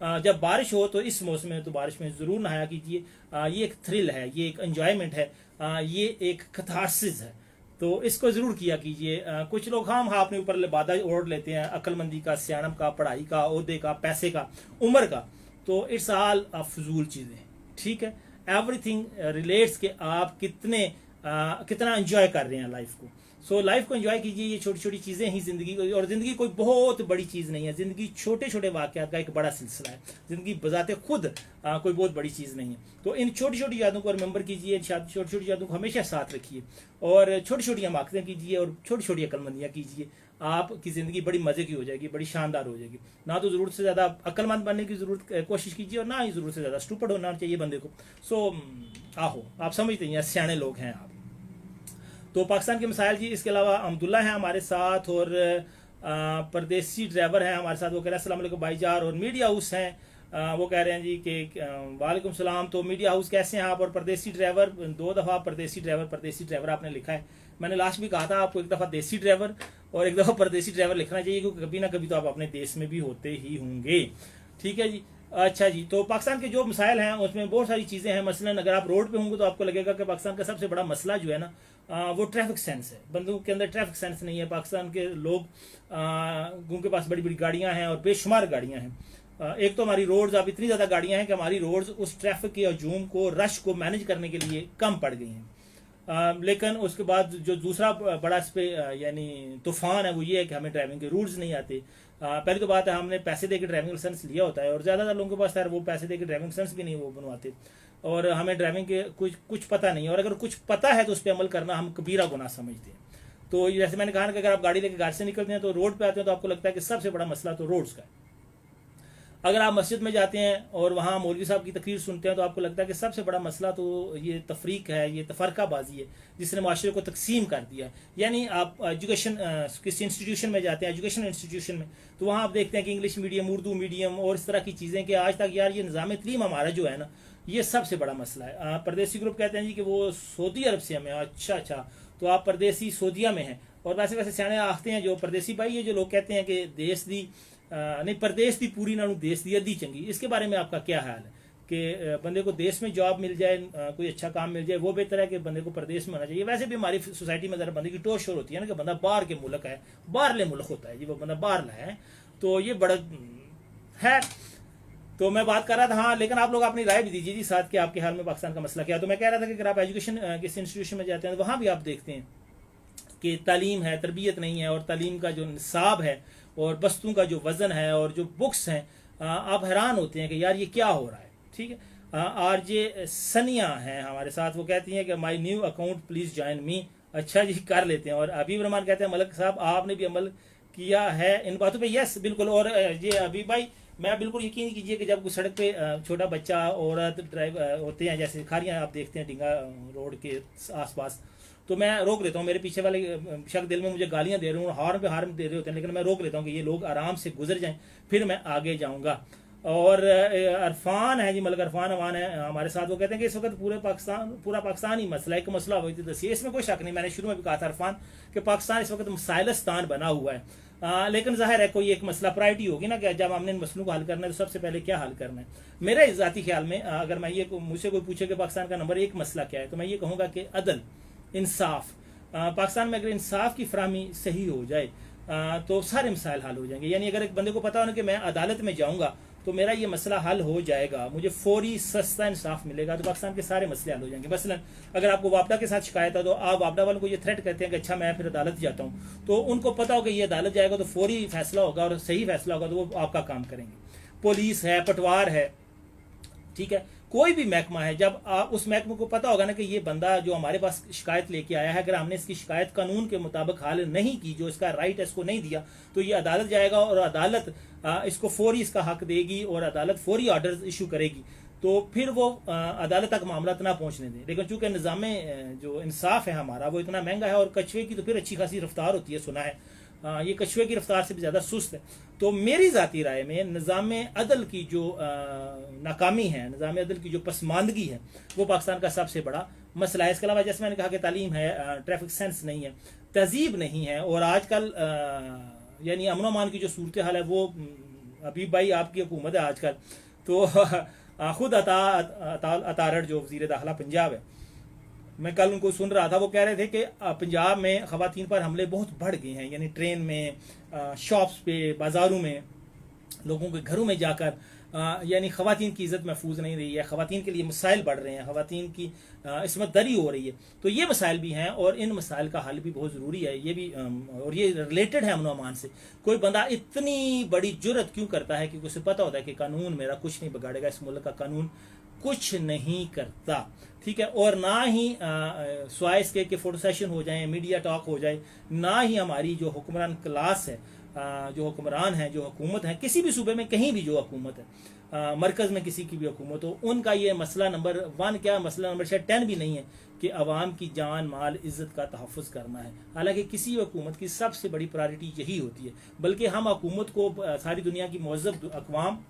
جب بارش ہو تو اس موسم میں تو بارش میں ضرور نہایا کیجیے. یہ ایک تھرل ہے, یہ ایک انجوائمنٹ ہے, یہ ایک کتھارسس ہے, تو اس کو ضرور کیا کیجیے. کچھ لوگ ہم اپنے اوپر لبادہ اوڑھ لیتے ہیں عقل مندی کا, سیاںم کا, پڑھائی کا, عہدے کا, پیسے کا, عمر کا, تو اٹس آل فضول چیزیں. ٹھیک ہے, ایوری تھنگ ریلیٹس کہ آپ کتنا انجوائے کر رہے ہیں لائف کو. سو لائف کو انجوائے کیجیے. یہ چھوٹی چھوٹی چیزیں ہی زندگی کو, اور زندگی کوئی بہت بڑی چیز نہیں ہے, زندگی چھوٹے چھوٹے واقعات کا ایک بڑا سلسلہ ہے. زندگی بذات خود کوئی بہت بڑی چیز نہیں ہے. تو ان چھوٹی چھوٹی یادوں کو ریممبر کیجیے, چھوٹی چھوٹی یادوں کو ہمیشہ ساتھ رکھیے, اور چھوٹی چھوٹی حماقتیں کیجیے, اور چھوٹی چھوٹی عقل مندیاں کیجیے. آپ کی زندگی بڑی مزے کی ہو جائے گی, بڑی شاندار ہو جائے گی. نہ تو ضرورت سے زیادہ عقل مند بننے کی کوشش کیجیے, اور نہ ہی ضرورت سے زیادہ اسٹوپڈ ہونا چاہیے بندے کو. سو آہو, آپ سمجھتے ہیں سیانے لوگ ہیں آپ. تو پاکستان کے مسائل جی. اس کے علاوہ عبداللہ ہیں ہمارے ساتھ, اور پردیسی ڈرائیور ہیں ہمارے ساتھ. وہ کہہ رہے ہیں السلام علیکم بھائی جار. اور میڈیا ہاؤس ہیں, وہ کہہ رہے ہیں جی کہ وعلیکم السلام. تو میڈیا ہاؤس کیسے ہیں آپ؟ اور پردیسی ڈرائیور, 2 دفعہ پردیسی ڈرائیور آپ نے لکھا ہے. میں نے لاسٹ بھی کہا تھا آپ کو, ایک دفعہ دیسی ڈرائیور اور ایک دفعہ پردیسی ڈرائیور لکھنا چاہیے, کیونکہ کبھی نہ کبھی تو آپ اپنے دیش میں بھی ہوتے ہی ہوں گے. ٹھیک ہے جی. اچھا جی, تو پاکستان کے جو مسائل ہیں اس میں بہت ساری چیزیں ہیں. مثلاً اگر آپ روڈ پہ ہوں گے تو آپ کو لگے گا کہ پاکستان کا سب سے بڑا مسئلہ جو ہے نا وہ ٹریفک سینس ہے. بندوں کے اندر ٹریفک سینس نہیں ہے. پاکستان کے لوگ ان کے پاس بڑی بڑی گاڑیاں ہیں اور بے شمار گاڑیاں ہیں. ایک تو ہماری روڈز, اب اتنی زیادہ گاڑیاں ہیں کہ ہماری روڈز اس ٹریفک کے ہجوم کو, رش کو مینج کرنے کے لیے کم پڑ گئی ہیں. لیکن اس کے بعد جو دوسرا بڑا اس پہ یعنی طوفان ہے وہ یہ ہے کہ ہمیں ڈرائیونگ کے رولز نہیں آتے. پہلی تو بات ہے ہم نے پیسے دے کے ڈرائیونگ لائسنس لیا ہوتا ہے, اور زیادہ تر لوگوں کے پاس وہ پیسے دے کے ڈرائیونگ لائسنس بھی نہیں وہ بنواتے, اور ہمیں ڈرائیونگ کے کچھ پتہ نہیں ہے. اور اگر کچھ پتہ ہے تو اس پہ عمل کرنا ہم کبیرہ گناہ سمجھتے ہیں. تو جیسے میں نے کہا کہ اگر آپ گاڑی لے کے گھر سے نکلتے ہیں تو روڈ پہ آتے ہیں تو آپ کو لگتا ہے کہ سب سے بڑا مسئلہ تو روڈز کا ہے. اگر آپ مسجد میں جاتے ہیں اور وہاں مولوی صاحب کی تقریر سنتے ہیں تو آپ کو لگتا ہے کہ سب سے بڑا مسئلہ تو یہ تفریق ہے, یہ تفرقہ بازی ہے جس نے معاشرے کو تقسیم کر دیا ہے. یعنی آپ ایجوکیشن کسی انسٹیٹیوشن میں جاتے ہیں, ایجوکیشن انسٹیٹیوشن میں, تو وہاں آپ دیکھتے ہیں کہ انگلش میڈیم, اردو میڈیم اور اس طرح کی چیزیں, کہ آج تک یار یہ نظام تعلیم ہمارا جو ہے نا یہ سب سے بڑا مسئلہ ہے. پردیسی گروپ کہتے ہیں جی کہ وہ سعودی عرب سے ہمیں. اچھا, تو آپ پردیسی سعودیہ میں ہیں. اور ویسے سیانے آختے ہیں جو پردیسی بھائی, یہ جو لوگ کہتے ہیں کہ دیس دی نہیں پردیس دی پوری نہ دیس دی ادھی چنگی, اس کے بارے میں آپ کا کیا خیال ہے کہ بندے کو دیس میں جاب مل جائے, کوئی اچھا کام مل جائے, وہ بہتر ہے کہ بندے کو پردیس میں ہونا چاہیے؟ ویسے بھی ہماری سوسائٹی میں ذرا بندے کی ٹور شور ہوتی ہے نا کہ بندہ باہر کے ملک ہے, باہرلے ملک ہوتا ہے جی, وہ بندہ باہر ہے, تو یہ بڑا ہے. تو میں بات کر رہا تھا ہاں, لیکن آپ لوگ اپنی رائے بھی دیجیے جی ساتھ کہ آپ کے حال میں پاکستان کا مسئلہ کیا. تو میں کہہ رہا تھا کہ اگر آپ ایجوکیشن کسی انسٹیٹیوشن میں جاتے ہیں تو وہاں بھی آپ دیکھتے ہیں کہ تعلیم ہے, تربیت نہیں ہے, اور تعلیم کا جو نصاب ہے اور بستوں کا جو وزن ہے اور جو بکس ہیں, آپ حیران ہوتے ہیں کہ یار یہ کیا ہو رہا ہے. ٹھیک ہے, آر جے سنیا ہیں ہمارے ساتھ, وہ کہتی ہیں کہ my new account please join می. اچھا جی, کر لیتے ہیں. اور حبیب رحمان کہتے ہیں ملک صاحب آپ نے بھی عمل کیا ہے ان باتوں پہ؟ یس بالکل. اور یہ حبیب بھائی میں بالکل یقین کیجئے کہ جب کوئی سڑک پہ چھوٹا بچہ, عورت, ڈرائیو ہوتے ہیں, جیسے کھاریاں آپ دیکھتے ہیں ڈنگا روڈ کے آس پاس, تو میں روک لیتا ہوں. میرے پیچھے والے شخص دل میں مجھے گالیاں دے رہے ہوں, ہارن دے رہے ہوتے ہیں, لیکن میں روک لیتا ہوں کہ یہ لوگ آرام سے گزر جائیں, پھر میں آگے جاؤں گا. اور عرفان ہے جی, ملک عرفان امان ہے ہمارے ساتھ, وہ کہتے ہیں کہ اس وقت پورا پاکستان ہی مسئلہ, ایک مسئلہ ہوئی تھی دسیے. اس میں کوئی شک نہیں, میں نے شروع میں بھی کہا تھا عرفان کہ پاکستان اس وقت مسائلستان بنا ہوا ہے. لیکن ظاہر ہے کوئی ایک مسئلہ پرائرٹی ہوگی نا کہ جب ہم نے ان مسئلوں کو حل کرنا ہے تو سب سے پہلے کیا حل کرنا ہے. میرے ذاتی خیال میں اگر میں یہ مجھ سے کوئی پوچھے کہ پاکستان کا نمبر 1 مسئلہ کیا ہے, تو میں یہ کہوں گا کہ عدل, انصاف. پاکستان میں اگر انصاف کی فراہمی صحیح ہو جائے تو سارے مسائل حل ہو جائیں گے. یعنی اگر ایک بندے کو پتا ہونا کہ میں عدالت میں جاؤں گا تو میرا یہ مسئلہ حل ہو جائے گا, مجھے فوری سستا انصاف ملے گا, تو پاکستان کے سارے مسئلے حل ہو جائیں گے. مثلا اگر آپ کو وابڈا کے ساتھ شکایت ہے تو آپ وابڈا والوں کو یہ تھریٹ کرتے ہیں کہ اچھا میں پھر عدالت جاتا ہوں, تو ان کو پتا ہوگا کہ یہ عدالت جائے گا تو فوری فیصلہ ہوگا اور صحیح فیصلہ ہوگا, تو وہ آپ کا کام کریں گے. پولیس ہے, پٹوار ہے, ٹھیک ہے, کوئی بھی محکمہ ہے, جب آپ اس محکمے کو پتا ہوگا نا کہ یہ بندہ جو ہمارے پاس شکایت لے کے آیا ہے, اگر ہم نے اس کی شکایت قانون کے مطابق حل نہیں کی, جو اس کا رائٹ ہے اس کو نہیں دیا, تو یہ عدالت جائے گا اور عدالت اس کو فوری اس کا حق دے گی اور عدالت فوری آرڈر ایشو کرے گی, تو پھر وہ عدالت تک معاملات نہ پہنچنے دیں. لیکن چونکہ نظام جو انصاف ہے ہمارا وہ اتنا مہنگا ہے, اور کچھوے کی تو پھر اچھی خاصی رفتار ہوتی ہے, سنا ہے یہ کچھوے کی رفتار سے بھی زیادہ سست ہے. تو میری ذاتی رائے میں نظام عدل کی جو ناکامی ہے, نظام عدل کی جو پسماندگی ہے, وہ پاکستان کا سب سے بڑا مسئلہ ہے. اس کے علاوہ جیسے میں نے کہا کہ تعلیم ہے, ٹریفک سینس نہیں ہے, تہذیب نہیں ہے, اور آج کل یعنی امن و امان کی جو صورتحال ہے وہ ابھی بھائی آپ کی حکومت ہے آج کل، تو خود اطارڑ جو وزیر داخلہ پنجاب ہے، میں کل ان کو سن رہا تھا، وہ کہہ رہے تھے کہ پنجاب میں خواتین پر حملے بہت بڑھ گئے ہیں، یعنی ٹرین میں، شاپس پہ، بازاروں میں، لوگوں کے گھروں میں جا کر، یعنی خواتین کی عزت محفوظ نہیں رہی ہے، خواتین کے لیے مسائل بڑھ رہے ہیں، خواتین کی عصمت دری ہو رہی ہے. تو یہ مسائل بھی ہیں اور ان مسائل کا حل بھی بہت ضروری ہے. یہ بھی اور یہ ریلیٹڈ ہے امن و امان سے. کوئی بندہ اتنی بڑی جرت کیوں کرتا ہے کہ اسے پتہ ہوتا ہے کہ قانون میرا کچھ نہیں بگاڑے گا، اس ملک کا قانون کچھ نہیں کرتا، ٹھیک ہے. اور نہ ہی سوائے اس کے کہ فوٹو سیشن ہو جائیں، میڈیا ٹاک ہو جائے، نہ ہی ہماری جو حکمران کلاس ہے، جو حکمران ہیں، جو حکومت ہے، کسی بھی صوبے میں کہیں بھی جو حکومت ہے، مرکز میں کسی کی بھی حکومت ہو، ان کا یہ مسئلہ نمبر 1 کیا، مسئلہ نمبر 10 بھی نہیں ہے کہ عوام کی جان مال عزت کا تحفظ کرنا ہے. حالانکہ کسی حکومت کی سب سے بڑی پرائرٹی یہی ہوتی ہے. بلکہ ہم حکومت کو، ساری دنیا کی مہذب اقوام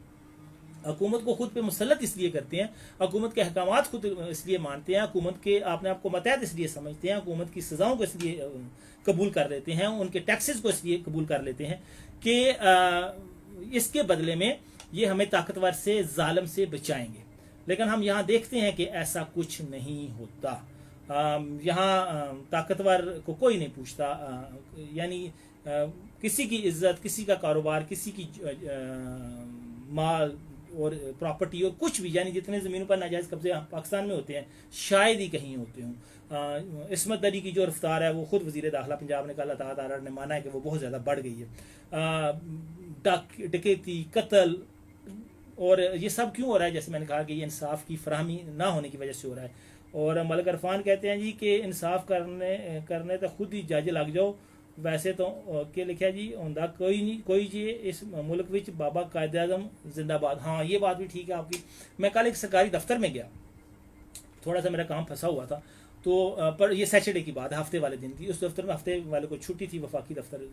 حکومت کو خود پہ مسلط اس لیے کرتے ہیں، حکومت کے احکامات خود اس لیے مانتے ہیں، حکومت کے اپنے آپ کو ماتحت اس لیے سمجھتے ہیں، حکومت کی سزاؤں کو اس لیے قبول کر لیتے ہیں، ان کے ٹیکسز کو اس لیے قبول کر لیتے ہیں کہ اس کے بدلے میں یہ ہمیں طاقتور سے، ظالم سے بچائیں گے. لیکن ہم یہاں دیکھتے ہیں کہ ایسا کچھ نہیں ہوتا. یہاں طاقتور کو کوئی نہیں پوچھتا، یعنی کسی کی عزت، کسی کا کاروبار، کسی کی مال اور پراپرٹی اور کچھ بھی، یعنی جتنے زمینوں پر ناجائز قبضے پاکستان میں ہوتے ہیں شاید ہی کہیں ہوتے ہوں. عصمت دری کی جو رفتار ہے وہ خود وزیر داخلہ پنجاب نے کہا، اللہ تعالیٰ نے مانا ہے کہ وہ بہت زیادہ بڑھ گئی ہے. ڈکیتی، قتل، اور یہ سب کیوں ہو رہا ہے؟ جیسے میں نے کہا کہ یہ انصاف کی فراہمی نہ ہونے کی وجہ سے ہو رہا ہے. اور ملک عرفان کہتے ہیں جی کہ انصاف کرنے تو خود ہی جج لگ جاؤ. ویسے تو کہ لکھا جی ہوندا کوئی نہیں، کوئی جی اس ملک وچ بابا قائد اعظم زندہ باد. ہاں یہ بات بھی ٹھیک ہے آپ کی. میں کل ایک سرکاری دفتر میں گیا، تھوڑا سا میرا کام پھنسا ہوا تھا، تو پر یہ سیٹرڈے کی بات ہے، ہفتے والے دن تھی. اس دفتر میں ہفتے والے کو چھٹی تھی، وفاقی دفتر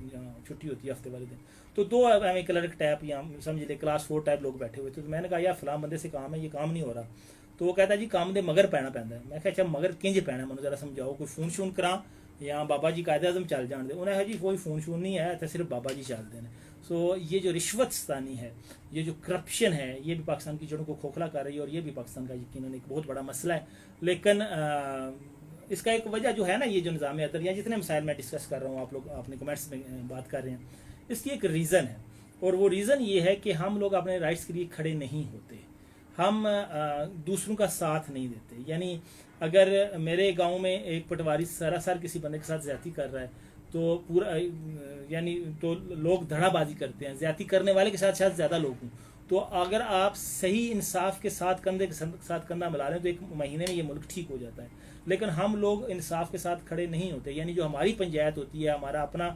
چھٹی ہوتی ہے ہفتے والے دن. تو 2 کلرک ٹائپ یا سمجھ لے کلاس 4 ٹائپ لوگ بیٹھے ہوئے تھے. تو میں نے کہا یار فلاں بندے سے کام ہے، یہ کام نہیں ہو رہا. تو وہ کہتا ہے جی کام دے مگر پینا پیندا ہے. میں کہا اچھا مگر کنج پینا، مجھے ذرا سمجھاؤ، کوئی فون شون کراں یا بابا جی قائد اعظم چل جان دے. انہوں نے کہا جی کوئی فون شون نہیں ہے، صرف بابا جی چل دیں. سو یہ جو رشوت ستانی ہے، یہ جو کرپشن ہے، یہ بھی پاکستان کی جڑوں کو کھوکھلا کر رہی ہے، اور یہ بھی پاکستان کا یقیناً ایک بہت بڑا مسئلہ ہے. لیکن اس کا ایک وجہ جو ہے نا، یہ جو نظام عدل یا جتنے مسائل میں ڈسکس کر رہا ہوں، آپ لوگ اپنے کمنٹس میں بات کر رہے ہیں، اس کی ایک ریزن ہے. اور وہ ریزن یہ ہے کہ ہم لوگ اپنے رائٹس کے لیے کھڑے نہیں ہوتے، ہم دوسروں کا ساتھ نہیں دیتے. یعنی اگر میرے گاؤں میں ایک پٹواری سراسر کسی بندے کے ساتھ زیادتی کر رہا ہے، تو پورا یعنی تو لوگ دھڑا بازی کرتے ہیں، زیادتی کرنے والے کے ساتھ شاید زیادہ لوگ ہوں. تو اگر آپ صحیح انصاف کے ساتھ کندھے کے ساتھ کندھا ملا رہے ہیں تو 1 مہینے میں یہ ملک ٹھیک ہو جاتا ہے. لیکن ہم لوگ انصاف کے ساتھ کھڑے نہیں ہوتے. یعنی جو ہماری پنچایت ہوتی ہے، ہمارا اپنا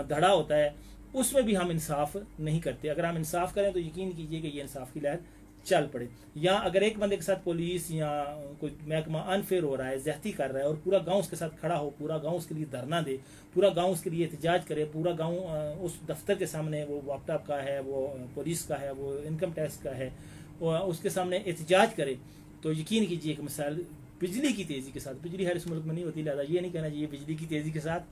دھڑا ہوتا ہے، اس میں بھی ہم انصاف نہیں کرتے. اگر ہم انصاف کریں تو یقین کیجئے کہ یہ انصاف کی لہر چل پڑے. یا اگر ایک بندے کے ساتھ پولیس یا کوئی محکمہ انفیئر ہو رہا ہے، زیادتی کر رہا ہے، اور پورا گاؤں اس کے ساتھ کھڑا ہو، پورا گاؤں اس کے لیے دھرنا دے، پورا گاؤں اس کے لیے احتجاج کرے، پورا گاؤں اس دفتر کے سامنے، وہ واپ ٹاپ کا ہے، وہ پولیس کا ہے، وہ انکم ٹیکس کا ہے، اس کے سامنے احتجاج کرے، تو یقین کیجئے کہ مسائل بجلی کی تیزی کے ساتھ، بجلی ہر اس ملک میں نہیں ہوتی، لہٰذا یہ نہیں کہنا چاہیے بجلی کی تیزی کے ساتھ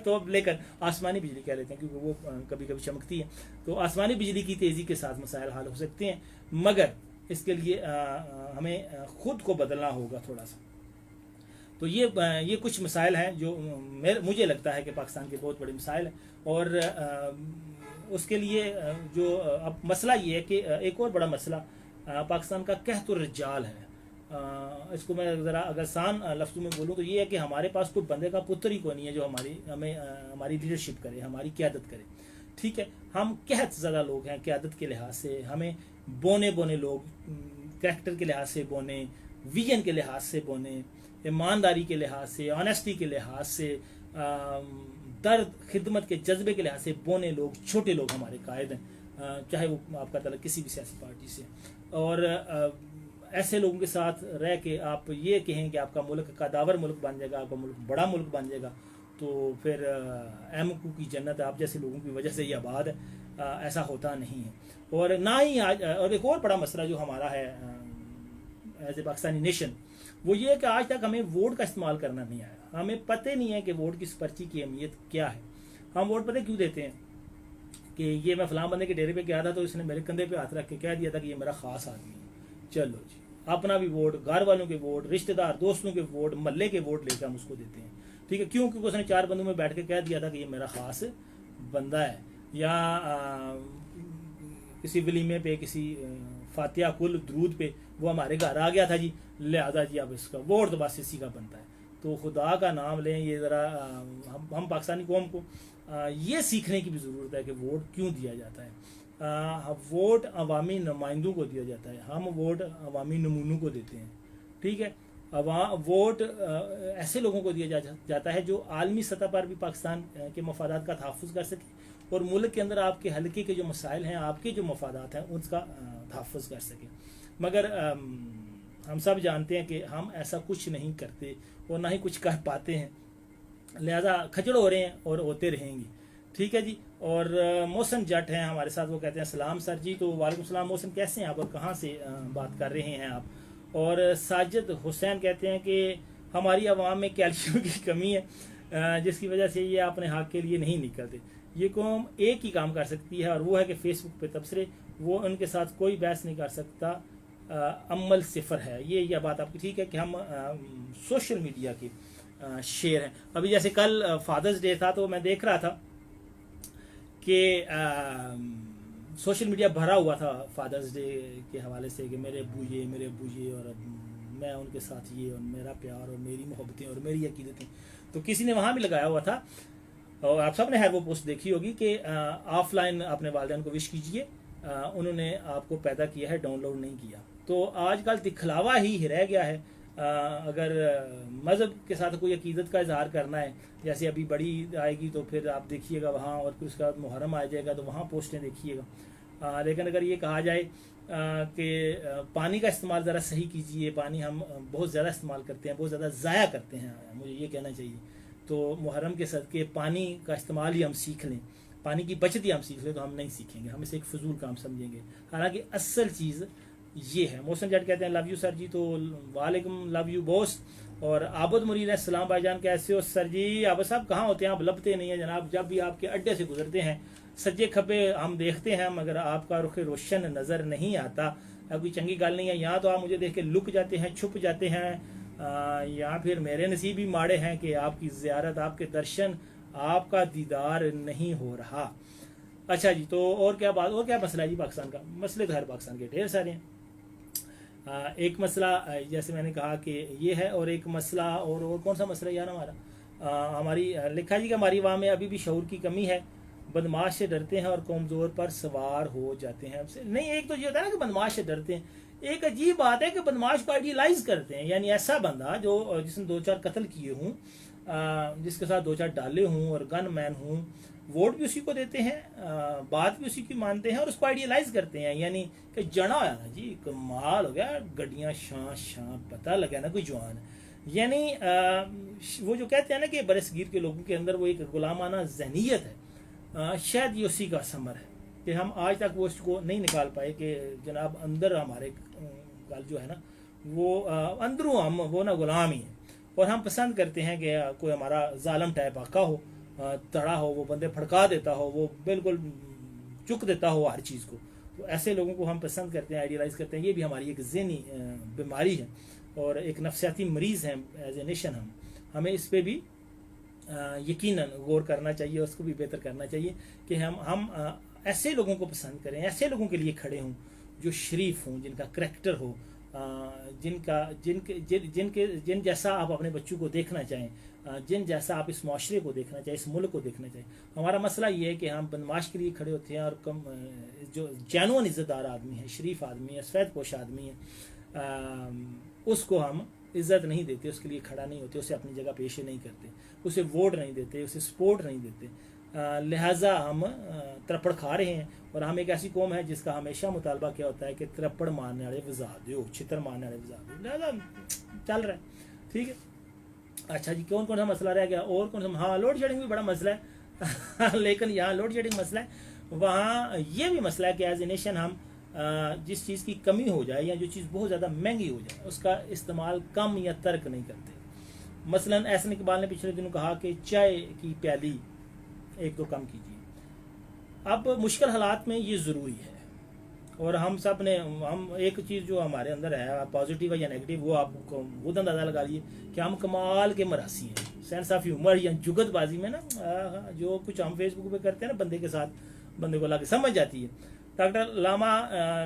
تو لیکن آسمانی بجلی کہہ لیتے ہیں کیونکہ وہ کبھی کبھی چمکتی ہے. تو آسمانی بجلی کی تیزی کے ساتھ مسائل حل ہو سکتے ہیں، مگر اس کے لیے ہمیں خود کو بدلنا ہوگا تھوڑا سا. تو یہ کچھ مسائل ہیں جو مجھے لگتا ہے کہ پاکستان کے بہت بڑے مسائل ہیں. اور اس کے لیے جو اب مسئلہ یہ ہے کہ ایک اور بڑا مسئلہ پاکستان کا قحط الرجال ہے. اس کو میں ذرا اگر آسان لفظوں میں بولوں تو یہ ہے کہ ہمارے پاس کوئی بندے کا پتر ہی کوئی نہیں ہے جو ہماری لیڈرشپ کرے، ہماری قیادت کرے. ٹھیک ہے، ہم قحط زدہ لوگ ہیں قیادت کے لحاظ سے. ہمیں بونے لوگ، کریکٹر کے لحاظ سے بونے، ویژن کے لحاظ سے بونے، ایمانداری کے لحاظ سے، آنیسٹی کے لحاظ سے، درد خدمت کے جذبے کے لحاظ سے بونے لوگ، چھوٹے لوگ ہمارے قائد ہیں، چاہے وہ آپ کا تعلق کسی بھی سیاسی پارٹی سے. اور ایسے لوگوں کے ساتھ رہ کے آپ یہ کہیں کہ آپ کا ملک قداور ملک بن جائے گا، آپ کا ملک بڑا ملک بن جائے گا، تو پھر احمقوں کی جنت آپ جیسے لوگوں کی وجہ سے یہ آباد ہے. ایسا ہوتا نہیں ہے. اور نہ ہی آج، اور ایک اور بڑا مسئلہ جو ہمارا ہے ایز اے پاکستانی نیشن، وہ یہ ہے کہ آج تک ہمیں ووٹ کا استعمال کرنا نہیں آیا. ہمیں پتہ نہیں ہے کہ ووٹ کی پرچی کی اہمیت کیا ہے. ہم ووٹ پتہ کیوں دیتے ہیں؟ کہ یہ میں فلاں بندے کے ڈیرے پہ گیا تھا تو اس نے میرے کندھے پہ ہاتھ رکھ کے کہہ دیا تھا کہ یہ میرا خاص آدمی ہے، چلو جی اپنا بھی ووٹ، گھر والوں کے ووٹ، رشتہ دار دوستوں کے ووٹ، محلے کے ووٹ لے کے ہم اس کو دیتے ہیں، ٹھیک ہے، کیوں؟ کیونکہ اس نے 4 بندوں میں بیٹھ کے کہہ دیا تھا کہ یہ میرا خاص بندہ ہے، یا کسی ولیمے پہ، کسی فاتحہ کل درود پہ وہ ہمارے گھر آ گیا تھا جی، لہذا جی اب اس کا ووٹ تو بس اسی کا بنتا ہے۔ تو خدا کا نام لیں، یہ ذرا ہم پاکستانی قوم کو یہ سیکھنے کی بھی ضرورت ہے کہ ووٹ کیوں دیا جاتا ہے۔ ووٹ عوامی نمائندوں کو دیا جاتا ہے، ہم ووٹ عوامی نمونوں کو دیتے ہیں، ٹھیک ہے۔ ووٹ ایسے لوگوں کو دیا جاتا ہے جو عالمی سطح پر بھی پاکستان کے مفادات کا تحفظ کر سکے، اور ملک کے اندر آپ کے حلقے کے جو مسائل ہیں، آپ کے جو مفادات ہیں، اس کا تحفظ کر سکے۔ مگر ہم سب جانتے ہیں کہ ہم ایسا کچھ نہیں کرتے اور نہ ہی کچھ کر پاتے ہیں، لہذا کھچڑ ہو رہے ہیں اور ہوتے رہیں گے، ٹھیک ہے جی۔ اور محسن جٹ ہیں ہمارے ساتھ، وہ کہتے ہیں سلام سر جی۔ تو وعلیکم السلام محسن، کیسے ہیں آپ اور کہاں سے بات کر رہے ہیں آپ؟ اور ساجد حسین کہتے ہیں کہ ہماری عوام میں کیلشیم کی کمی ہے، جس کی وجہ سے یہ اپنے حق کے لیے نہیں نکلتے۔ یہ قوم ایک ہی کام کر سکتی ہے اور وہ ہے کہ فیس بک پہ تبصرے، وہ ان کے ساتھ کوئی بحث نہیں کر سکتا، عمل صفر ہے۔ یہ بات آپ کی ٹھیک ہے کہ ہم سوشل میڈیا کے شیئر ہیں۔ ابھی جیسے کل فادرز ڈے تھا تو میں دیکھ رہا تھا کہ سوشل میڈیا بھرا ہوا تھا فادرز ڈے کے حوالے سے کہ میرے ابو یہ اور میں ان کے ساتھ یہ، اور میرا پیار اور میری محبتیں اور میری عقیدتیں۔ تو کسی نے وہاں بھی لگایا ہوا تھا، اور آپ سب نے وہ پوسٹ دیکھی ہوگی کہ آف لائن اپنے والدین کو وش کیجئے، انہوں نے آپ کو پیدا کیا ہے، ڈاؤن لوڈ نہیں کیا۔ تو آج کل دکھلاوا ہی رہ گیا ہے۔ اگر مذہب کے ساتھ کوئی عقیدت کا اظہار کرنا ہے، جیسے ابھی بڑی آئے گی تو پھر آپ دیکھیے گا وہاں، اور پھر اس کا محرم آ جائے گا تو وہاں پوسٹیں دیکھیے گا۔ لیکن اگر یہ کہا جائے کہ پانی کا استعمال ذرا صحیح کیجئے، پانی ہم بہت زیادہ استعمال کرتے ہیں، بہت زیادہ ضائع کرتے ہیں، مجھے یہ کہنا چاہیے، تو محرم کے صدقے پانی کا استعمال ہی ہم سیکھ لیں، پانی کی بچت ہی ہم سیکھ لیں، تو ہم نہیں سیکھیں گے، ہم اسے ایک فضول کام سمجھیں گے، حالانکہ اصل چیز یہ ہے۔ محسن جٹ کہتے ہیں لو یو سر جی، تو وعلیکم لو یو بوس۔ اور عابد مرید ہے السلام بھائی جان کیسے ہو سر جی؟ عابد صاحب کہاں ہوتے ہیں آپ؟ لبتے نہیں ہیں جناب، جب بھی آپ کے اڈے سے گزرتے ہیں سجے کھپے ہم دیکھتے ہیں، مگر آپ کا رخ روشن نظر نہیں آتا، کوئی چنگی گل نہیں ہے۔ یہاں تو آپ مجھے دیکھ کے لک جاتے ہیں، چھپ جاتے ہیں، یا پھر میرے نصیب ہی ماڑے ہیں کہ آپ کی زیارت، آپ کے درشن، آپ کا دیدار نہیں ہو رہا۔ اچھا جی، تو اور کیا بات، اور کیا مسئلہ ہے جی پاکستان کا؟ مسئلے تو ہر پاکستان کے ڈھیر سارے ہیں۔ ایک مسئلہ جیسے میں نے کہا کہ یہ ہے، اور ایک مسئلہ اور کون سا مسئلہ یار ہمارا؟ ہماری لکھا جی کہ ہماری عوام میں ابھی بھی شعور کی کمی ہے، بدماش سے ڈرتے ہیں اور کمزور پر سوار ہو جاتے ہیں۔ نہیں، ایک تو یہ ہوتا ہے نا کہ بدماش سے ڈرتے ہیں، ایک عجیب بات ہے کہ بدماش کو آئیڈیلائز کرتے ہیں، یعنی ایسا بندہ جو جس نے 2-4 قتل کیے ہوں، جس کے ساتھ 2-4 ڈالے ہوں اور گن مین ہوں، ووٹ بھی اسی کو دیتے ہیں، بات بھی اسی کی مانتے ہیں اور اس کو آئیڈیلائز کرتے ہیں، یعنی کہ جنا ہوا نا جی، کمال ہو گیا، گڈیاں شان پتہ لگا نا کوئی جوان، یعنی وہ جو کہتے ہیں نا کہ برصغیر کے لوگوں کے اندر وہ ایک غلامانہ ذہنیت ہے، شاید یہ اسی کا ثمر ہے کہ ہم آج تک وہ اس کو نہیں نکال پائے کہ جناب اندر ہمارے گل جو ہے نا وہ اندروں ہم وہ نا غلام ہی ہیں، اور ہم پسند کرتے ہیں کہ کوئی ہمارا ظالم ٹائپ آقا ہو، تڑا ہو، وہ بندے پھڑکا دیتا ہو، وہ بالکل چک دیتا ہو ہر چیز کو، تو ایسے لوگوں کو ہم پسند کرتے ہیں، آئیڈیلائز کرتے ہیں۔ یہ بھی ہماری ایک ذہنی بیماری ہے اور ایک نفسیاتی مریض ہیں ایز اے نیشن، ہمیں اس پہ بھی یقیناً غور کرنا چاہیے، اس کو بھی بہتر کرنا چاہیے کہ ہم ایسے لوگوں کو پسند کریں، ایسے لوگوں کے لیے کھڑے ہوں جو شریف ہوں، جن کا کریکٹر ہو، جن جیسا آپ اپنے بچوں کو دیکھنا چاہیں، جن جیسا آپ اس معاشرے کو دیکھنا چاہیں، اس ملک کو دیکھنا چاہیں۔ ہمارا مسئلہ یہ ہے کہ ہم بدماش کے لیے کھڑے ہوتے ہیں، اور جو جینوئن عزت دار آدمی ہے، شریف آدمی ہے، سفید پوش آدمی ہے، اس کو ہم عزت نہیں دیتے، اس کے لیے کھڑا نہیں ہوتے، اسے اپنی جگہ پیش نہیں کرتے، اسے ووٹ نہیں دیتے، اسے سپورٹ نہیں دیتے، لہٰذا ہم ترپڑ کھا رہے ہیں۔ اور ہم ایک ایسی قوم ہے جس کا ہمیشہ مطالبہ کیا ہوتا ہے کہ ترپڑ مارنے والے وزا دیو، چھتر مارنے والے وزا دیو، لہٰذا چل رہا ہے، ٹھیک ہے۔ اچھا جی، کون سا مسئلہ رہ گیا اور کون سا؟ ہاں، لوڈ شیڈنگ بھی بڑا مسئلہ ہے لیکن یہاں لوڈ شیڈنگ مسئلہ ہے، وہاں یہ بھی مسئلہ ہے کہ ایز اے نیشن ہم جس چیز کی کمی ہو جائے یا جو چیز بہت زیادہ مہنگی ہو جائے اس کا استعمال کم یا ترک نہیں کرتے۔ مثلاً احسن اقبال نے پچھلے دنوں کہا کہ چائے کی پیالی 1-2 کم کیجیے، اب مشکل حالات میں یہ ضروری ہے، اور ہم سب نے ایک چیز جو ہمارے اندر ہے پازیٹیو یا نیگیٹو، وہ آپ کو خود اندازہ لگا لیے کہ ہم کمال کے مراسی ہیں، سینس آف ہیومر یا جگت بازی میں نا جو کچھ ہم فیس بک پہ کرتے ہیں نا بندے کے ساتھ، بندے کو لا کے سمجھ جاتی ہے۔ ڈاکٹر علامہ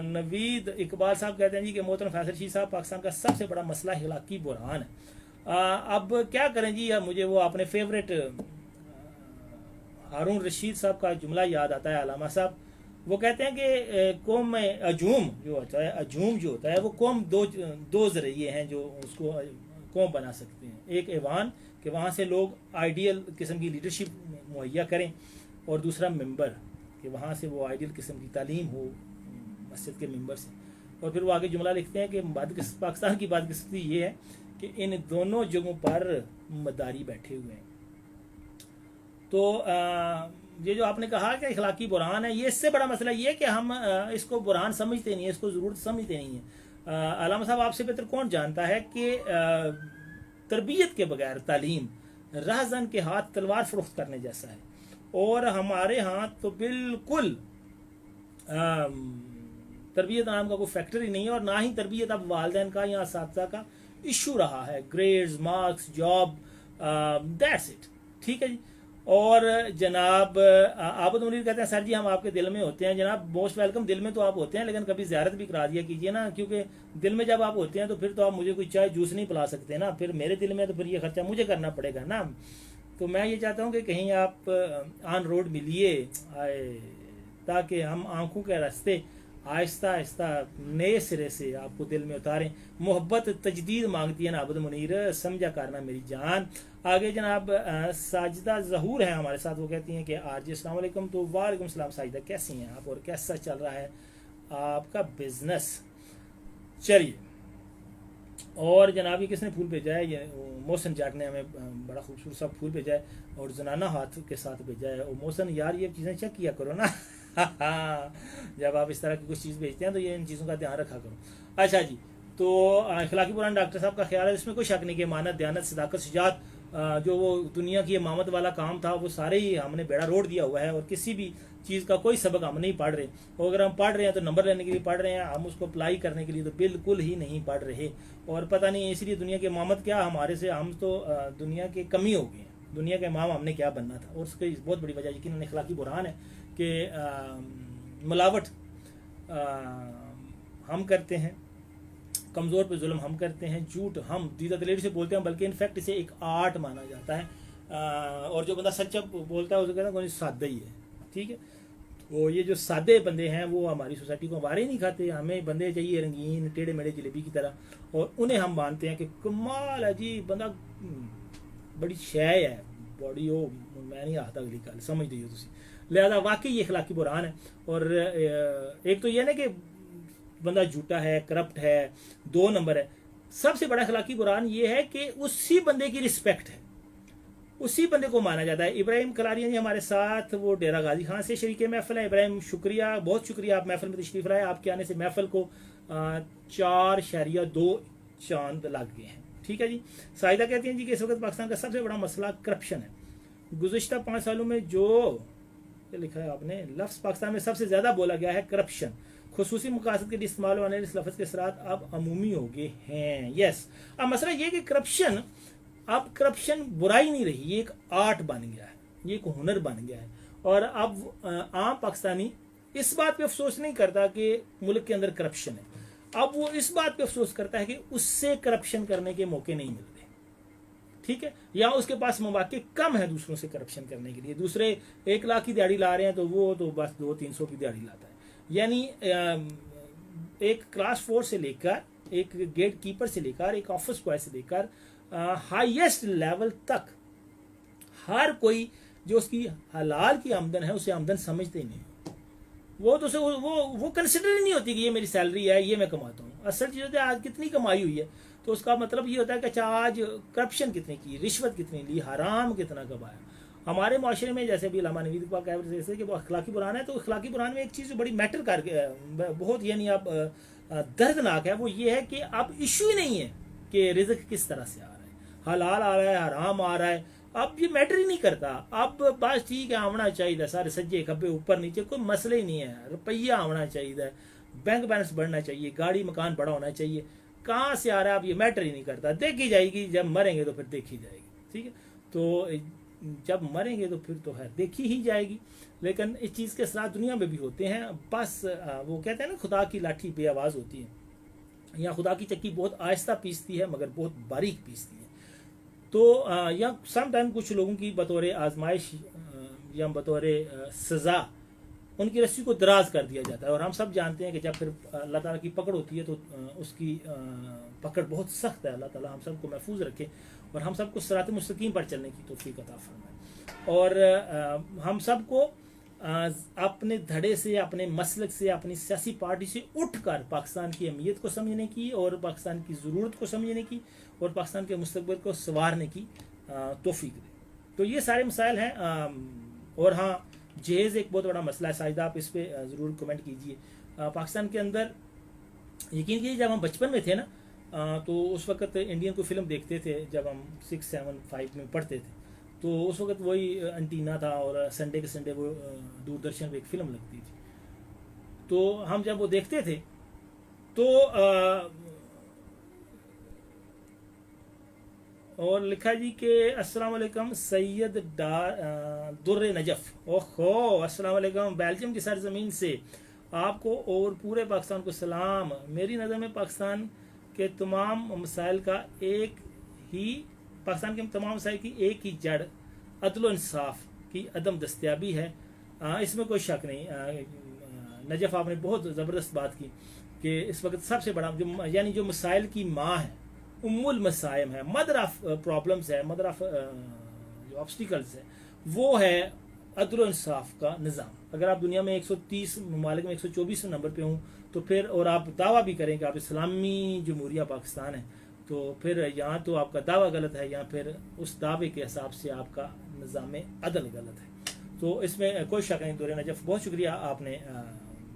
نوید اقبال صاحب کہتے ہیں جی کہ محترم فیصل رشید صاحب، پاکستان کا سب سے بڑا مسئلہ اخلاقی بحران ہے۔ اب کیا کریں جی، مجھے وہ اپنے فیوریٹ ہارون رشید صاحب کا جملہ یاد آتا ہے، علامہ صاحب وہ کہتے ہیں کہ قوم میں اجوم جو ہوتا ہے وہ قوم دو ذریعے ہیں جو اس کو قوم بنا سکتے ہیں، ایک ایوان کہ وہاں سے لوگ آئیڈیل قسم کی لیڈرشپ مہیا کریں، اور دوسرا ممبر کہ وہاں سے وہ آئیڈیل قسم کی تعلیم ہو مسجد کے ممبر سے۔ اور پھر وہ آگے جملہ لکھتے ہیں کہ پاکستان کی بدقسمتی یہ ہے کہ ان دونوں جگہوں پر مداری بیٹھے ہوئے ہیں۔ تو یہ جو آپ نے کہا کہ اخلاقی بحران ہے، یہ اس سے بڑا مسئلہ یہ ہے کہ ہم اس کو بحران سمجھتے نہیں ہیں، اس کو ضرورت سمجھتے نہیں ہیں۔ علامہ صاحب آپ سے بہتر کون جانتا ہے کہ تربیت کے بغیر تعلیم رہزن کے ہاتھ تلوار فروخت کرنے جیسا ہے، اور ہمارے ہاتھ تو بالکل تربیت نام کا کوئی فیکٹر ہی نہیں ہے، اور نہ ہی تربیت اب والدین کا یا اساتذہ کا ایشو رہا ہے، grades, marks, job, that's it, ٹھیک ہے جی۔ اور جناب عابد منیر کہتے ہیں سر جی ہم آپ کے دل میں ہوتے ہیں۔ جناب موسٹ ویلکم، دل میں تو آپ ہوتے ہیں لیکن کبھی زیارت بھی کرا دیا کیجیے نا، کیونکہ دل میں جب آپ ہوتے ہیں تو پھر تو آپ مجھے کوئی چائے جوس نہیں پلا سکتے نا، پھر میرے دل میں تو پھر یہ خرچہ مجھے کرنا پڑے گا نا۔ تو میں یہ چاہتا ہوں کہ کہیں آپ آن روڈ ملیے تاکہ ہم آنکھوں کے راستے آہستہ آہستہ نئے سرے سے آپ کو دل میں اتاریں۔ محبت تجدید مانگتی ہے نا عابد منیر، سمجھا کرنا میری جان۔ آگے جناب ساجدہ ظہور ہیں ہمارے ساتھ، وہ کہتی ہیں کہ آر جی السلام علیکم۔ تو وعلیکم السلام ساجدہ، کیسی ہیں آپ اور کیسا چل رہا ہے آپ کا بزنس؟ چلیے، اور جناب یہ کس نے پھول بھیجا ہے؟ یہ محسن جاٹ نے ہمیں بڑا خوبصورت سا پھول بھیجا ہے اور زنانہ ہاتھ کے ساتھ بھیجا ہے۔ اور محسن یار یہ چیزیں چیک کیا کرو نا جب آپ اس طرح کی کچھ چیز بھیجتے ہیں تو یہ ان چیزوں کا دھیان رکھا کرو۔ اچھا جی، تو اخلاقی بحران ڈاکٹر صاحب کا خیال ہے اس میں کوئی شک نہیں کہ امانت، دیانت، صداقت، شجاعت جو وہ دنیا کی امامت والا کام تھا وہ سارے ہی ہم نے بیڑا روڑ دیا ہوا ہے، اور کسی بھی چیز کا کوئی سبق ہم نہیں پڑھ رہے، اور اگر ہم پڑھ رہے ہیں تو نمبر لینے کے لیے پڑھ رہے ہیں، ہم اس کو اپلائی کرنے کے لیے تو بالکل ہی نہیں پڑھ رہے۔ اور پتہ نہیں اس لیے دنیا کی امامت کیا ہمارے سے، ہم تو دنیا کے کمی ہو گئے ہیں، دنیا کا امام ہم نے کیا بننا تھا۔ اور اس کی بہت بڑی وجہ یقیناً اخلاقی بحران ہے کہ ملاوٹ ہم کرتے ہیں، کمزور پہ ظلم ہم کرتے ہیں، جھوٹ ہم دیدہ دلیری سے بولتے ہیں، بلکہ انفیکٹ اسے ایک آرٹ مانا جاتا ہے، اور جو بندہ سچا بولتا ہے اسے کہتا ہے کوئی سادہ ہی ہے، ٹھیک ہے۔ تو یہ جو سادے بندے ہیں وہ ہماری سوسائٹی کو وارے نہیں کھاتے، ہمیں بندے چاہیے رنگین ٹیڑھے میڑے جلیبی کی طرح، اور انہیں ہم مانتے ہیں کہ کمال ہے جی بندہ بڑی شے ہے باڈی، وہ میں نہیں آتا اگلی گل سمجھ دیو تسی۔ لہذا واقعی یہ اخلاقی بحران ہے، اور ایک تو یہ نا کہ بندہ جھوٹا ہے، کرپٹ ہے، 2 نمبر ہے۔ سب سے بڑا اخلاقی بحران یہ ہے کہ اسی بندے کی رسپیکٹ ہے، اسی بندے کو مانا جاتا ہے۔ ابراہیم کلاریان جی ہمارے ساتھ، وہ ڈیرہ غازی خان سے شریک محفل ہے۔ ابراہیم شکریہ، بہت شکریہ، آپ محفل میں تشریف لائے، آپ کے آنے سے محفل کو 4.2 چاند لگ گئے ہیں، ٹھیک ہے جی۔ سائدہ کہتی ہیں جی کہ اس وقت پاکستان کا سب سے بڑا مسئلہ کرپشن ہے۔ گزشتہ 5 سالوں میں جو لکھا ہے آپ نے لفظ پاکستان میں سب سے زیادہ بولا گیا ہے کرپشن، خصوصی مقاصد کے لیے استعمال ہونے والے اس لفظ کے اثرات اب عمومی ہو گئے ہیں۔ یس، اب مسئلہ یہ کہ کرپشن برائی نہیں رہی، یہ ایک آرٹ بن گیا ہے، یہ ایک ہنر بن گیا ہے، اور اب عام پاکستانی اس بات پہ افسوس نہیں کرتا کہ ملک کے اندر کرپشن ہے، اب وہ اس بات پہ افسوس کرتا ہے کہ اس سے کرپشن کرنے کے موقع نہیں ملتے، ٹھیک ہے، یا اس کے پاس مواقع کم ہے دوسروں سے کرپشن کرنے کے لیے۔ دوسرے 1 لاکھ کی دیہڑی لا رہے ہیں تو وہ تو بس 200-300 کی دیہڑی لاتا ہے۔ یعنی ایک کلاس 4 سے لے کر، ایک گیٹ کیپر سے لے کر، ایک آفس بوائے سے لے کر ہائیسٹ لیول تک ہر کوئی جو اس کی حلال کی آمدن ہے اسے آمدن سمجھتے ہی نہیں، وہ تو وہ کنسیڈر ہی نہیں ہوتی کہ یہ میری سیلری ہے، یہ میں کماتا ہوں۔ اصل چیز ہوتی ہے آج کتنی کمائی ہوئی ہے، تو اس کا مطلب یہ ہوتا ہے کہ اچھا آج کرپشن کتنی کی، رشوت کتنی لی، حرام کتنا کمایا۔ ہمارے معاشرے میں جیسے بھی علامہ نوید اقبال کہتے ہیں کہ وہ اخلاقی بحران ہے، تو اخلاقی بحران میں ایک چیز بڑی میٹر کر کے بہت یعنی اب دردناک ہے، وہ یہ ہے کہ اب ایشو ہی نہیں ہے کہ رزق کس طرح سے آ رہا ہے، حلال آ رہا ہے، حرام آ رہا ہے، اب یہ میٹر ہی نہیں کرتا. اب بس ٹھیک ہے آنا چاہیے سارے سجے کھبے اوپر نیچے کوئی مسئلہ ہی نہیں ہے, روپیہ آنا چاہیے, بینک بیلنس بڑھنا چاہیے, گاڑی مکان بڑا ہونا چاہیے. کہاں سے آ رہا ہے اب یہ میٹر ہی نہیں کرتا. دیکھی جائے گی جب مریں گے تو پھر دیکھی جائے گی. ٹھیک ہے, تو جب مریں گے تو پھر تو ہے دیکھی ہی جائے گی. لیکن اس چیز کے اثرات دنیا میں بھی ہوتے ہیں. بس وہ کہتے ہیں نا خدا کی لاٹھی بے آواز ہوتی ہے, یا خدا کی چکی بہت آہستہ پیستی ہے مگر بہت باریک پیستی ہے. تو یا سم ٹائم کچھ لوگوں کی بطور آزمائش یا بطور سزا ان کی رسی کو دراز کر دیا جاتا ہے. اور ہم سب جانتے ہیں کہ جب پھر اللہ تعالیٰ کی پکڑ ہوتی ہے تو اس کی پکڑ بہت سخت ہے. اللہ تعالیٰ ہم سب کو محفوظ رکھے اور ہم سب کو صراط مستقیم پر چلنے کی توفیق عطا فرمائے. اور ہم سب کو اپنے دھڑے سے, اپنے مسلک سے, اپنی سیاسی پارٹی سے اٹھ کر پاکستان کی اہمیت کو سمجھنے کی اور پاکستان کی ضرورت کو سمجھنے کی اور پاکستان کے مستقبل کو سنوارنے کی توفیق دے. تو یہ سارے مسائل ہیں. اور ہاں, جہیز ایک بہت بڑا مسئلہ ہے. ساجدہ آپ اس پہ ضرور کمنٹ کیجئے. پاکستان کے اندر یقین کیجیے جب ہم بچپن میں تھے نا تو اس وقت انڈین کو فلم دیکھتے تھے جب ہم 6, 7, 5 میں پڑھتے تھے. تو اس وقت وہی انٹینا تھا اور سنڈے کے سنڈے وہ دوردرشن پہ ایک فلم لگتی تھی. تو ہم جب وہ دیکھتے تھے تو اور لکھا جی کہ السلام علیکم سید در نجف. اوہو السلام علیکم بیلجیم کی سرزمین سے آپ کو اور پورے پاکستان کو سلام. میری نظر میں پاکستان کے تمام مسائل کی ایک ہی جڑ عدل و انصاف کی عدم دستیابی ہے. اس میں کوئی شک نہیں. نجف آپ نے بہت زبردست بات کی کہ اس وقت سب سے بڑا یعنی جو مسائل کی ماں ہے, ام المسائم ہے, مدر آف پرابلمز ہے, مدر آف جو آبسٹیکلز ہے, وہ ہے عدل و انصاف کا نظام. اگر آپ دنیا میں 130 ممالک میں 124 نمبر پہ ہوں تو پھر, اور آپ دعویٰ بھی کریں کہ آپ اسلامی جمہوریہ پاکستان ہے, تو پھر یہاں تو آپ کا دعویٰ غلط ہے یا پھر اس دعوے کے حساب سے آپ کا نظام عدل غلط ہے. تو اس میں کوئی شک نہیں. دور نجف بہت شکریہ آپ نے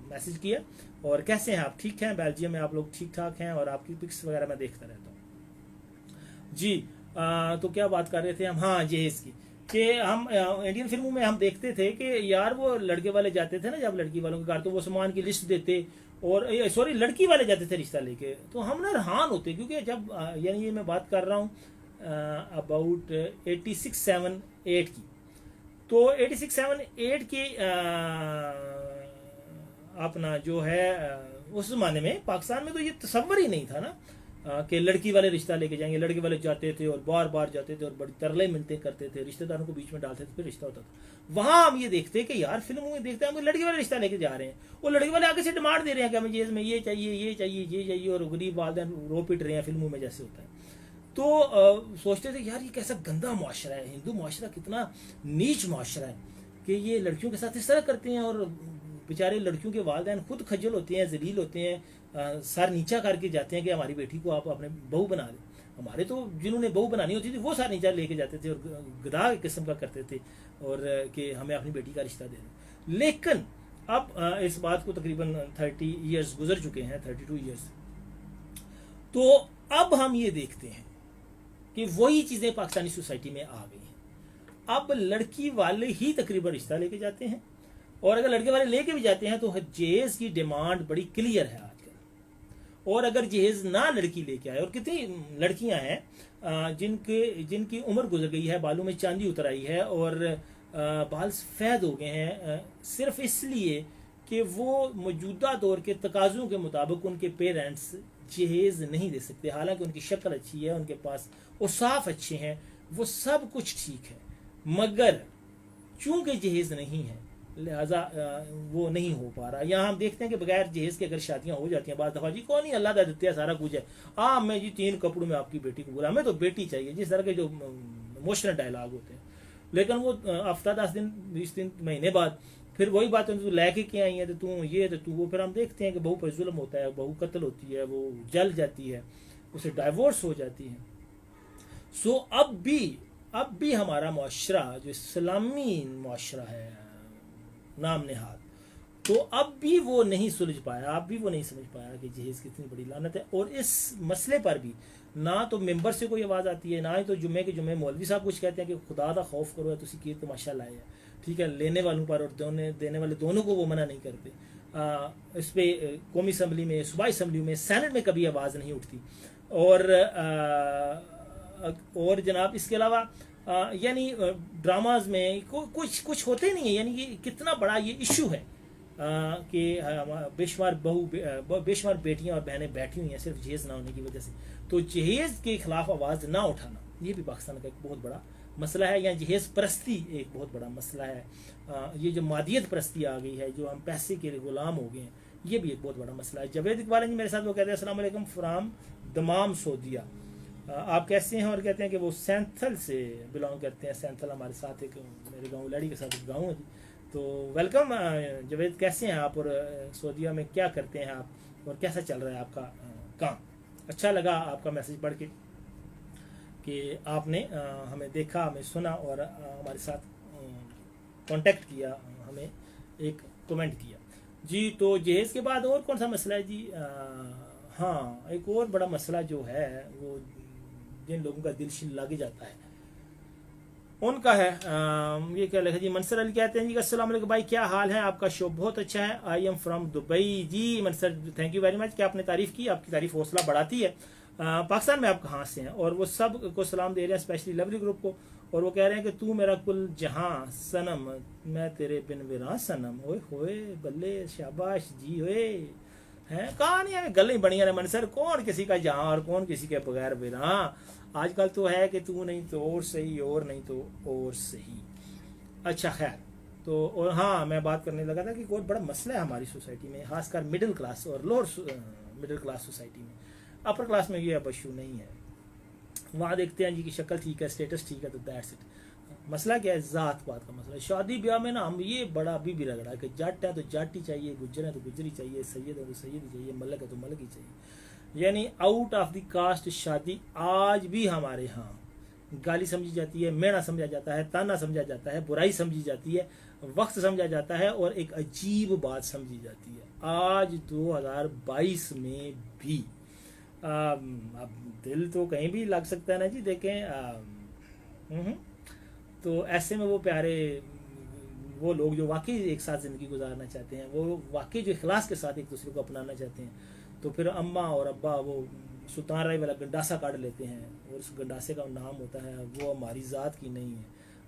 میسج کیا. اور کیسے ہیں آپ؟ ٹھیک ہیں؟ بیلجیم میں آپ لوگ ٹھیک ٹھاک ہیں؟ اور آپ کی پکس وغیرہ میں دیکھتا رہتا ہوں جی. تو کیا بات کر رہے تھے ہم؟ ہاں جہیز کی, کہ ہم انڈین فلموں میں ہم دیکھتے تھے کہ یار وہ لڑکے والے جاتے تھے نا, جب لڑکی والوں کے گھر تو وہ سامان کی لسٹ دیتے, اور سوری لڑکی والے جاتے تھے رشتہ لے کے, تو ہم نا رہان ہوتے, کیونکہ جب یعنی یہ میں بات کر رہا ہوں اباؤٹ 86-7-8 کی. تو 86-7-8 کی اپنا جو ہے اس زمانے میں پاکستان میں تو یہ تصور ہی نہیں تھا نا کہ لڑکی والے رشتہ لے کے جائیں گے. لڑکے والے جاتے تھے اور بار بار جاتے تھے اور بڑی ترلے منتیں کرتے تھے, رشتہ داروں کو بیچ میں ڈالتے تھے, پھر رشتہ ہوتا تھا. وہاں ہم یہ دیکھتے کہ یار فلموں میں دیکھتے ہیں ہم لڑکی والے رشتہ لے کے جا رہے ہیں, اور لڑکی والے آگے سے ڈیمانڈ دے رہے ہیں کہ ہمیں جیز میں یہ چاہیے, یہ چاہیے, یہ چاہیے, اور غریب والدین رو پٹ رہے ہیں فلموں میں جیسے ہوتا ہے. تو سوچتے تھے یار یہ کیسا گندا معاشرہ ہے, ہندو معاشرہ کتنا نیچ معاشرہ ہے کہ یہ لڑکیوں کے ساتھ اس طرح کرتے ہیں. اور بیچارے لڑکیوں کے والدین خود خجل ہوتے ہیں, ذلیل ہوتے ہیں, سر نیچا کر کے جاتے ہیں کہ ہماری بیٹی کو آپ اپنے بہو بنا دیں. ہمارے تو جنہوں نے بہو بنانی ہوتی تھی وہ سر نیچا لے کے جاتے تھے اور گدھا قسم کا کرتے تھے, اور کہ ہمیں اپنی بیٹی کا رشتہ دے دیں. لیکن اب اس بات کو تقریباً 30 ایئرز گزر چکے ہیں, 32 ایئرز. تو اب ہم یہ دیکھتے ہیں کہ وہی چیزیں پاکستانی سوسائٹی میں آ گئی ہیں. اب لڑکی والے ہی تقریباً رشتہ لے کے جاتے ہیں, اور اگر لڑکے والے لے کے بھی جاتے ہیں تو جہیز کی ڈیمانڈ بڑی کلیئر ہے آج کل. اور اگر جہیز نہ لڑکی لے کے آئے, اور کتنی لڑکیاں ہیں جن کی عمر گزر گئی ہے, بالوں میں چاندی اتر آئی ہے اور بال سفید ہو گئے ہیں, صرف اس لیے کہ وہ موجودہ دور کے تقاضوں کے مطابق ان کے پیرنٹس جہیز نہیں دے سکتے. حالانکہ ان کی شکل اچھی ہے, ان کے پاس اوصاف اچھے ہیں, وہ سب کچھ ٹھیک ہے, مگر چونکہ جہیز نہیں ہے لہذا وہ نہیں ہو پا رہا. یہاں ہم دیکھتے ہیں کہ بغیر جہیز کے اگر شادیاں ہو جاتی ہیں بعض دفعہ, جی کون نہیں اللہ کا دیتے ہے سارا کچھ ہے, میں جی 3 کپڑوں میں آپ کی بیٹی کو بولا, ہمیں تو بیٹی چاہیے, جس طرح کے جو ایموشنل ڈائلاگ ہوتے ہیں. لیکن وہ ہفتہ 10 دن 20 دن مہینے بعد پھر وہی بات ہے, تو لے کے آئی ہیں تو یہ تو وہ, پھر ہم دیکھتے ہیں کہ بہو پر ظلم ہوتا ہے, بہو قتل ہوتی ہے, وہ جل جاتی ہے, اسے ڈائیورس ہو جاتی ہے. سو اب بھی ہمارا معاشرہ جو اسلامی معاشرہ ہے نام نہاد, تو اب بھی وہ نہیں سلجھ پایا, اب بھی وہ نہیں سمجھ پایا کہ جہیز کتنی بڑی لعنت ہے. اور اس مسئلے پر بھی نہ تو ممبر سے کوئی آواز آتی ہے، نہ ہی تو جمعے کے جمعے مولوی صاحب کچھ کہتے ہیں کہ خدا دا خوف کرو تسی کی تماشا لائے ہے، ٹھیک ہے، لینے والوں پر اور دینے والے دونوں کو وہ منع نہیں کرتے. اس پہ قومی اسمبلی میں، صوبائی اسمبلی میں، سینٹ میں کبھی آواز نہیں اٹھتی. اور جناب اس کے علاوہ یعنی ڈراماز میں کچھ ہوتے نہیں ہیں. یعنی یہ کتنا بڑا یہ ایشو ہے کہ بے شمار بیٹیاں اور بہنیں بیٹھی ہوئی ہیں صرف جہیز نہ ہونے کی وجہ سے. تو جہیز کے خلاف آواز نہ اٹھانا یہ بھی پاکستان کا ایک بہت بڑا مسئلہ ہے، یا جہیز پرستی ایک بہت بڑا مسئلہ ہے. یہ جو مادیت پرستی آ گئی ہے، جو ہم پیسے کے غلام ہو گئے ہیں، یہ بھی ایک بہت بڑا مسئلہ ہے. جاوید اقبال جی میرے ساتھ وہ کہتے ہیں السلام علیکم فرام دمام سعودیہ. آپ کیسے ہیں؟ اور کہتے ہیں کہ وہ سینتھل سے بلانگ کرتے ہیں. سینتھل ہمارے ساتھ ایک میرے گاؤں لڑی کے ساتھ ایک گاؤں ہے جی. تو ویلکم جاوید، کیسے ہیں آپ اور سعودیہ میں کیا کرتے ہیں آپ اور کیسا چل رہا ہے آپ کا کام؟ اچھا لگا آپ کا میسج پڑھ کے کہ آپ نے ہمیں دیکھا، ہمیں سنا اور ہمارے ساتھ کانٹیکٹ کیا، ہمیں ایک کمنٹ کیا جی. تو جہیز کے بعد اور کون سا مسئلہ ہے جی؟ ہاں ایک اور بڑا مسئلہ جو ہے وہ جن لوگوں کا دل شل لگ جاتا ہے ان کا ہے. یہ کیا لکھا جی؟ منصر علی کہتے ہیں جی السلام علیکم بھائی، کیا حال ہے؟ آپ کا شو بہت اچھا ہے. I am from Dubai. جی Mansar thank you very much کہ آپ نے تعریف کی، آپ کی تعریف حوصلہ بڑھاتی ہے. پاکستان میں آپ کہاں سے ہیں؟ اور وہ سب کو سلام دے رہے ہیں، اسپیشلی لولی گروپ کو، اور وہ کہہ رہے ہیں کہ تو میرا کل جہاں صنم، میں تیرے بن ویراں صنم. ہوئے ہوئے بلے، شاباش جی. ہوئے ہیں کہانیاں گلیں بڑی ہیں منصر، کون کسی کا جہاں اور کون کسی کے بغیر ویراں. آج کل تو ہے کہ تو نہیں تو اور صحیح، اور نہیں تو اور صحیح. اچھا خیر. تو اور ہاں میں بات کرنے لگا تھا کہ بہت بڑا مسئلہ ہے ہماری سوسائٹی میں، خاص کر مڈل کلاس اور لوور مڈل کلاس سوسائٹی میں. اپر کلاس میں یہ اب ایشو نہیں ہے. وہاں دیکھتے ہیں جی کہ شکل ٹھیک ہے، اسٹیٹس ٹھیک ہے، تو دیٹس اٹ. مسئلہ کیا ہے؟ ذات پات کا مسئلہ. شادی بیاہ میں نا ہم یہ بڑا ابھی بھی رگڑا ہے کہ جٹ ہے تو جٹ ہی چاہیے، گجر ہے تو گجر ہی چاہیے، سید ہے تو سید ہی چاہیے، ملک ہے تو ملک ہی چاہیے. یعنی آؤٹ آف دی کاسٹ شادی آج بھی ہمارے ہاں گالی سمجھی جاتی ہے، مینا سمجھا جاتا ہے، تانا سمجھا جاتا ہے، برائی سمجھی جاتی ہے، وقت سمجھا جاتا ہے، اور ایک عجیب بات سمجھی جاتی ہے آج 2022 میں بھی. اب دل تو کہیں بھی لگ سکتا ہے نا جی. دیکھیں تو ایسے میں وہ پیارے وہ لوگ جو واقعی ایک ساتھ زندگی گزارنا چاہتے ہیں، وہ واقعی جو اخلاص کے ساتھ ایک دوسرے کو اپنانا چاہتے ہیں، تو پھر اماں اور ابا وہ سلطان رائی والا گنڈاسا کاٹ لیتے ہیں، اور اس گنڈاسے کا نام ہوتا ہے وہ ہماری ذات کی نہیں ہے.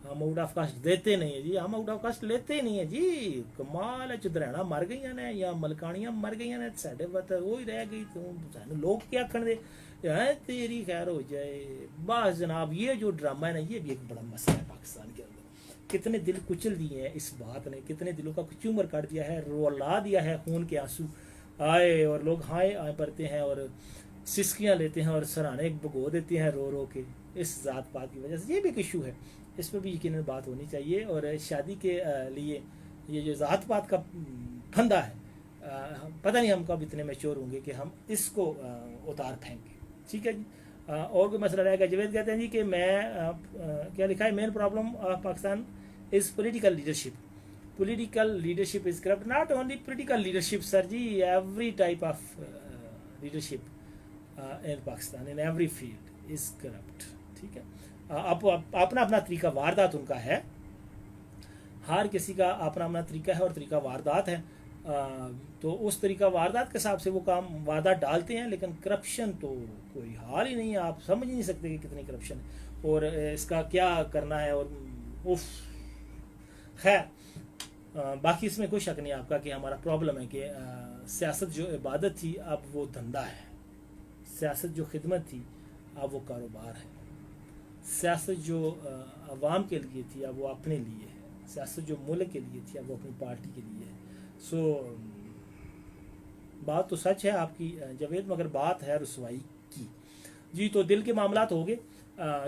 ہم آؤٹ آف کاسٹ دیتے نہیں ہیں جی، ہم آؤٹ آف کاسٹ لیتے نہیں ہیں جی. کمال ہے، چدرہنا مر گئی نے یا ملکانیاں مر گئی نے، ساڈے بات وہی رہ گئی. تو سانو لوگ کیا آکھن دے تیری خیر ہو جائے. بس جناب یہ جو ڈرامہ ہے نا، یہ بھی ایک بڑا مسئلہ ہے پاکستان کے اندر. کتنے دل کچل دیے ہیں اس بات نے، کتنے دلوں کا کچومر کاٹ دیا ہے، رولا دیا ہے خون کے آنسو آئے، اور لوگ ہائے آئے پڑتے ہیں اور سسکیاں لیتے ہیں اور سرانے بگو دیتے ہیں رو رو کے اس ذات پات کی وجہ سے. یہ بھی ایک ایشو ہے، اس پہ بھی یقیناً بات ہونی چاہیے. اور شادی کے لیے یہ جو ذات پات کا پھندا ہے، پتہ نہیں ہم کب اتنے میچور ہوں گے کہ ہم اس کو اتار پھینکیں. ٹھیک ہے جی. اور کوئی مسئلہ رہے گا؟ جاوید کہتے ہیں جی کہ میں کیا لکھا ہے، main problem of Pakistan is political leadership. Political leadership is corrupt. Not only political leadership sir ji, every type of leadership in Pakistan in every field is corrupt. ٹھیک ہے. اپنا اپنا طریقہ واردات ان کا ہے، ہر کسی کا اپنا اپنا طریقہ ہے اور طریقہ واردات ہے. تو اس طریقہ واردات کے حساب سے وہ کام واردات ڈالتے ہیں، لیکن کرپشن تو کوئی حال ہی نہیں ہے. آپ سمجھ نہیں سکتے کہ کتنی کرپشن ہے اور اس کا کیا کرنا ہے. اور خیر باقی اس میں کوئی شک نہیں آپ کا کہ ہمارا پرابلم ہے کہ سیاست جو عبادت تھی اب وہ دھندا ہے، سیاست جو خدمت تھی اب وہ کاروبار ہے، سیاست جو عوام کے لیے تھی اب وہ اپنے لیے ہے، سیاست جو ملک کے لیے تھی اب وہ اپنی پارٹی کے لیے ہے. سو بات تو سچ ہے آپ کی جاوید، مگر بات ہے رسوائی کی. جی تو دل کے معاملات ہو گئے،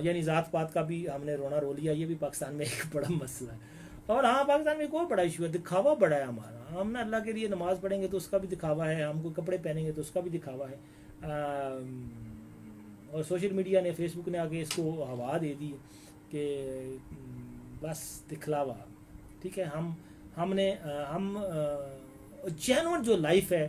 یعنی ذات پات کا بھی ہم نے رونا رو لیا. یہ بھی پاکستان میں ایک بڑا مسئلہ ہے. اور ہاں پاکستان میں کوئی بڑا ایشو ہے، دکھاوا بڑا ہے ہمارا. ہم نا اللہ کے لیے نماز پڑھیں گے تو اس کا بھی دکھاوا ہے، ہم کوئی کپڑے پہنیں گے تو اس کا بھی دکھاوا ہے. اور سوشل میڈیا نے، فیس بک نے آگے اس کو ہوا دے دی کہ بس دکھلاوا. ٹھیک ہے. ہم جینون جو لائف ہے